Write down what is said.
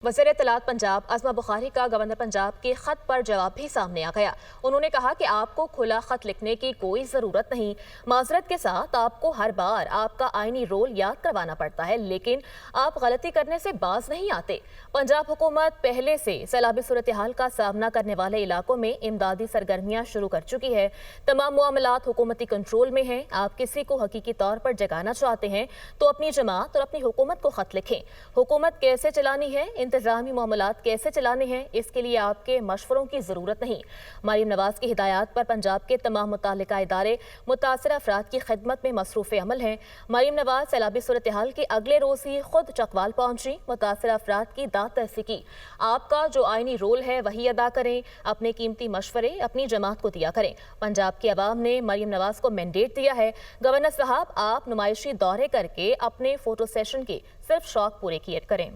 वज़ीर इत्तलात पंजाब अज़मा बुखारी का गवर्नर पंजाब के खत पर जवाब भी सामने आ गया। उन्होंने कहा कि आपको खुला खत लिखने की कोई ज़रूरत नहीं। माजरत के साथ आपको हर बार आपका आईनी रोल याद करवाना पड़ता है, लेकिन आप गलती करने से बाज नहीं आते। पंजाब हुकूमत पहले से सैलाबी सूरत हाल का सामना करने वाले इलाकों में इमदादी सरगर्मियाँ शुरू कर चुकी है। तमाम मामलात हुकूमती कंट्रोल में हैं। आप किसी को हकीकी तौर पर जगाना चाहते हैं तो अपनी जमात और अपनी हुकूमत को खत लिखें। हुकूमत कैसे चलानी है, इंतजामी मामलात कैसे चलाने हैं, इसके लिए आपके मशवरों की ज़रूरत नहीं। मरीम नवाज की हिदायत पर पंजाब के तमाम मुतालिका इदारे मुतासर अफराद की खिदमत में मसरूफ़ अमल हैं। मरीम नवाज सैलाबी सूरत हाल के अगले रोज़ ही खुद चकवाल पहुंची, मुतासर अफराद की दाद तरसी की। आपका जो आईनी रोल है वही अदा करें, अपने कीमती मशवरे अपनी जमात को दिया करें। पंजाब की अवाम ने मरीम नवाज को मैंडेट दिया है। गवर्नर साहब, आप नुमाइशी दौरे करके अपने फोटो सेशन के सिर्फ शौक पूरे किए करें।